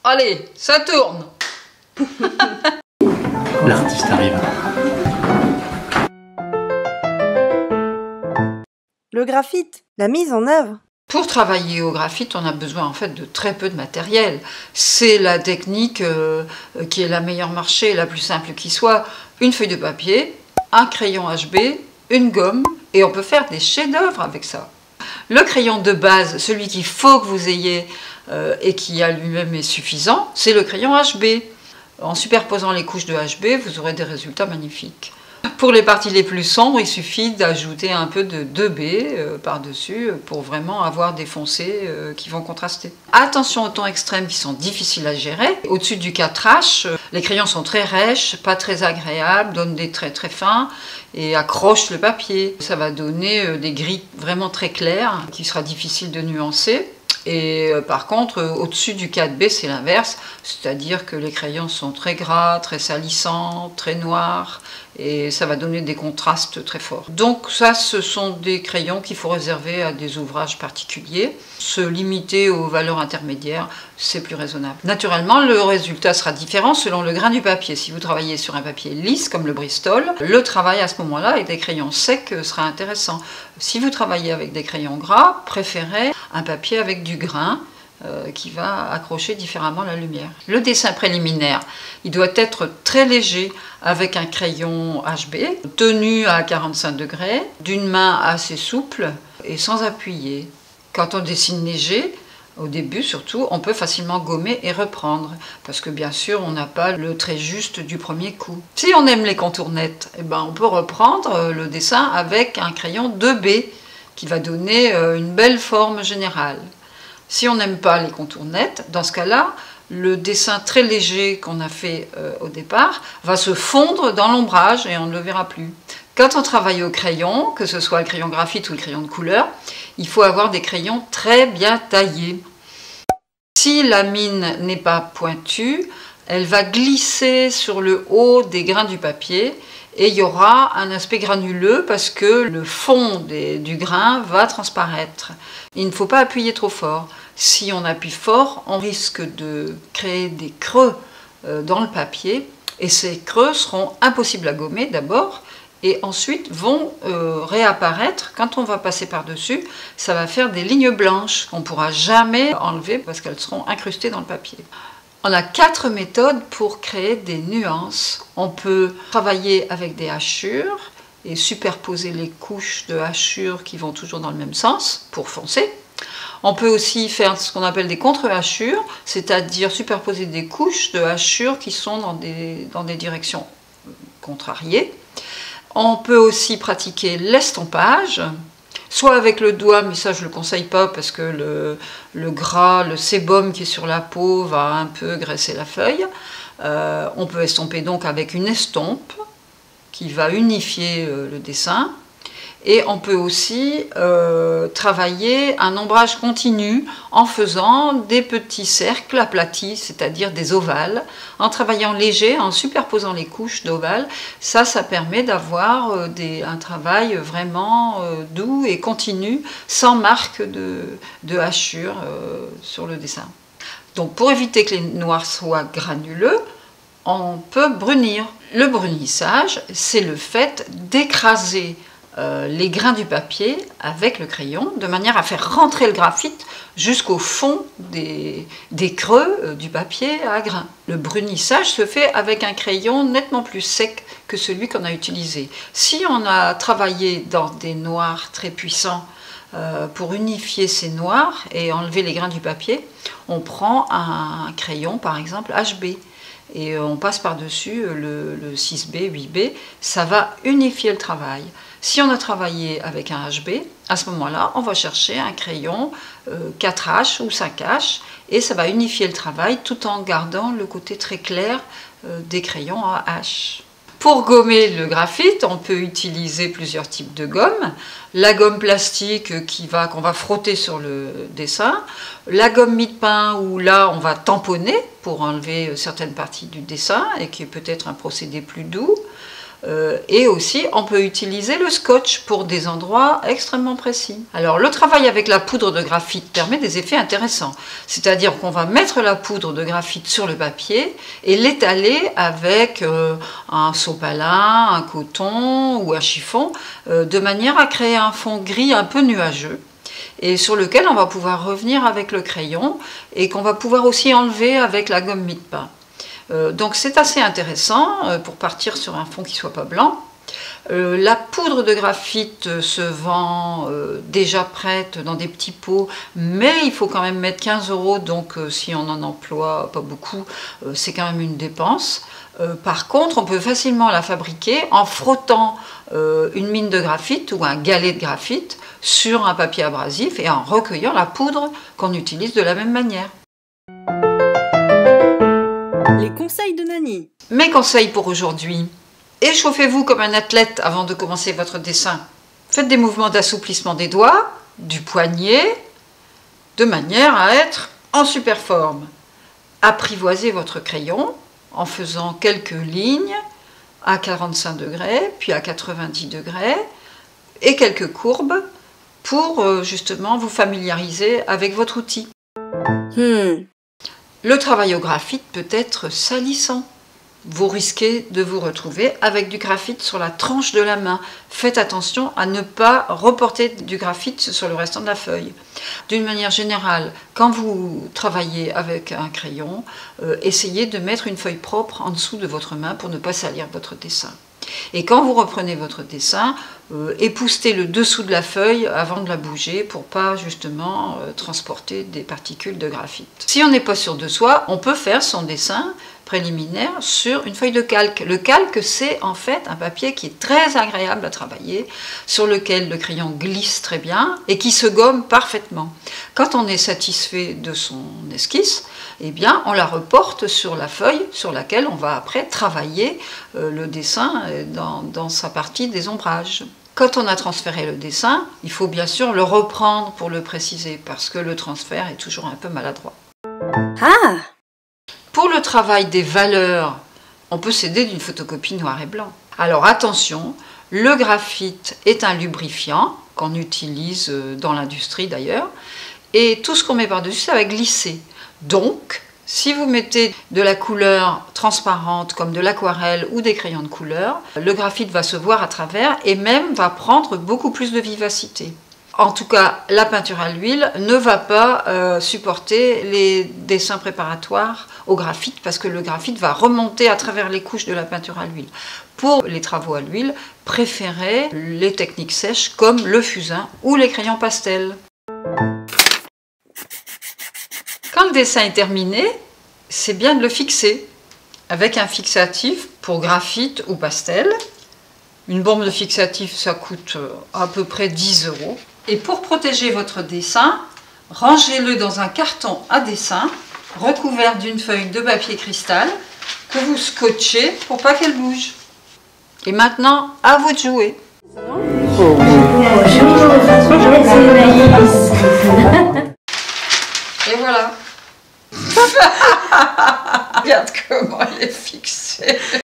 Allez, ça tourne. L'artiste arrive. Le graphite, la mise en œuvre. Pour travailler au graphite, on a besoin en fait de très peu de matériel. C'est la technique qui est la meilleure marché, la plus simple qui soit. Une feuille de papier, un crayon HB, une gomme, et on peut faire des chefs-d'œuvre avec ça. Le crayon de base, celui qu'il faut que vous ayez et qui à lui-même est suffisant, c'est le crayon HB. En superposant les couches de HB, vous aurez des résultats magnifiques. Pour les parties les plus sombres, il suffit d'ajouter un peu de 2B par-dessus pour vraiment avoir des foncés qui vont contraster. Attention aux tons extrêmes qui sont difficiles à gérer. Au-dessus du 4H, les crayons sont très rêches, pas très agréables, donnent des traits très fins et accrochent le papier. Ça va donner des gris vraiment très clairs qui sera difficile de nuancer. Et par contre, au-dessus du 4B, c'est l'inverse, c'est-à-dire que les crayons sont très gras, très salissants, très noirs, et ça va donner des contrastes très forts. Donc ça, ce sont des crayons qu'il faut réserver à des ouvrages particuliers. Se limiter aux valeurs intermédiaires, c'est plus raisonnable. Naturellement, le résultat sera différent selon le grain du papier. Si vous travaillez sur un papier lisse, comme le Bristol, le travail à ce moment-là avec des crayons secs sera intéressant. Si vous travaillez avec des crayons gras, préférez un papier avec du grain qui va accrocher différemment la lumière. Le dessin préliminaire, il doit être très léger avec un crayon HB, tenu à 45 degrés, d'une main assez souple et sans appuyer. Quand on dessine léger, au début surtout, on peut facilement gommer et reprendre, parce que bien sûr on n'a pas le trait juste du premier coup. Si on aime les contours nets, eh ben, on peut reprendre le dessin avec un crayon 2B, qui va donner une belle forme générale. Si on n'aime pas les contours nets, dans ce cas-là, le dessin très léger qu'on a fait au départ va se fondre dans l'ombrage et on ne le verra plus. Quand on travaille au crayon, que ce soit le crayon graphite ou le crayon de couleur, il faut avoir des crayons très bien taillés. Si la mine n'est pas pointue, elle va glisser sur le haut des grains du papier et il y aura un aspect granuleux parce que le fond du grain va transparaître. Il ne faut pas appuyer trop fort. Si on appuie fort, on risque de créer des creux dans le papier et ces creux seront impossibles à gommer d'abord et ensuite vont réapparaître quand on va passer par-dessus. Ça va faire des lignes blanches qu'on ne pourra jamais enlever parce qu'elles seront incrustées dans le papier. On a 4 méthodes pour créer des nuances. On peut travailler avec des hachures et superposer les couches de hachures qui vont toujours dans le même sens pour foncer. On peut aussi faire ce qu'on appelle des contre-hachures, c'est-à-dire superposer des couches de hachures qui sont dans des directions contrariées. On peut aussi pratiquer l'estompage, soit avec le doigt, mais ça je ne le conseille pas parce que le gras, le sébum qui est sur la peau va un peu graisser la feuille. On peut estomper donc avec une estompe qui va unifier le dessin. Et on peut aussi travailler un ombrage continu en faisant des petits cercles aplatis, c'est-à-dire des ovales, en travaillant léger, en superposant les couches d'ovales. Ça permet d'avoir un travail vraiment doux et continu, sans marque de hachure sur le dessin. Donc pour éviter que les noirs soient granuleux, on peut brunir. Le brunissage, c'est le fait d'écraser les grains du papier avec le crayon de manière à faire rentrer le graphite jusqu'au fond des creux du papier à grains. Le brunissage se fait avec un crayon nettement plus sec que celui qu'on a utilisé. Si on a travaillé dans des noirs très puissants pour unifier ces noirs et enlever les grains du papier, on prend un crayon par exemple HB et on passe par-dessus le 6B, 8B, ça va unifier le travail. Si on a travaillé avec un HB, à ce moment-là, on va chercher un crayon 4H ou 5H et ça va unifier le travail tout en gardant le côté très clair des crayons à H. Pour gommer le graphite, on peut utiliser plusieurs types de gomme. La gomme plastique qu'on va frotter sur le dessin, la gomme mie-de-pain où là on va tamponner pour enlever certaines parties du dessin et qui est peut-être un procédé plus doux. Et aussi, on peut utiliser le scotch pour des endroits extrêmement précis. Alors, le travail avec la poudre de graphite permet des effets intéressants. C'est-à-dire qu'on va mettre la poudre de graphite sur le papier et l'étaler avec un sopalin, un coton ou un chiffon, de manière à créer un fond gris un peu nuageux, et sur lequel on va pouvoir revenir avec le crayon et qu'on va pouvoir aussi enlever avec la gomme mie-de-pain. Donc c'est assez intéressant pour partir sur un fond qui ne soit pas blanc. La poudre de graphite se vend déjà prête dans des petits pots, mais il faut quand même mettre 15 €, donc si on en emploie pas beaucoup, c'est quand même une dépense. Par contre, on peut facilement la fabriquer en frottant une mine de graphite ou un galet de graphite sur un papier abrasif et en recueillant la poudre qu'on utilise de la même manière. Les conseils de Nani. Mes conseils pour aujourd'hui. Échauffez-vous comme un athlète avant de commencer votre dessin. Faites des mouvements d'assouplissement des doigts, du poignet, de manière à être en super forme. Apprivoisez votre crayon en faisant quelques lignes à 45 degrés, puis à 90 degrés, et quelques courbes pour justement vous familiariser avec votre outil. Le travail au graphite peut être salissant. Vous risquez de vous retrouver avec du graphite sur la tranche de la main. Faites attention à ne pas reporter du graphite sur le restant de la feuille. D'une manière générale, quand vous travaillez avec un crayon, essayez de mettre une feuille propre en dessous de votre main pour ne pas salir votre dessin. Et quand vous reprenez votre dessin, époustez le dessous de la feuille avant de la bouger pour pas justement transporter des particules de graphite. Si on n'est pas sûr de soi, on peut faire son dessin préliminaire sur une feuille de calque. Le calque, c'est en fait un papier qui est très agréable à travailler, sur lequel le crayon glisse très bien et qui se gomme parfaitement. Quand on est satisfait de son esquisse, eh bien, on la reporte sur la feuille sur laquelle on va après travailler le dessin dans sa partie des ombrages. Quand on a transféré le dessin, il faut bien sûr le reprendre pour le préciser, parce que le transfert est toujours un peu maladroit. Ah! Pour le travail des valeurs, on peut s'aider d'une photocopie noir et blanc. Alors attention, le graphite est un lubrifiant qu'on utilise dans l'industrie d'ailleurs, et tout ce qu'on met par-dessus, ça va glisser. Donc, si vous mettez de la couleur transparente comme de l'aquarelle ou des crayons de couleur, le graphite va se voir à travers et même va prendre beaucoup plus de vivacité. En tout cas, la peinture à l'huile ne va pas supporter les dessins préparatoires au graphite parce que le graphite va remonter à travers les couches de la peinture à l'huile. Pour les travaux à l'huile, préférez les techniques sèches comme le fusain ou les crayons pastels. Quand le dessin est terminé, c'est bien de le fixer avec un fixatif pour graphite ou pastel. Une bombe de fixatif, ça coûte à peu près 10 €. Et pour protéger votre dessin, rangez-le dans un carton à dessin recouvert d'une feuille de papier cristal que vous scotchez pour pas qu'elle bouge. Et maintenant, à vous de jouer. Et voilà. Regarde comment il est fixé.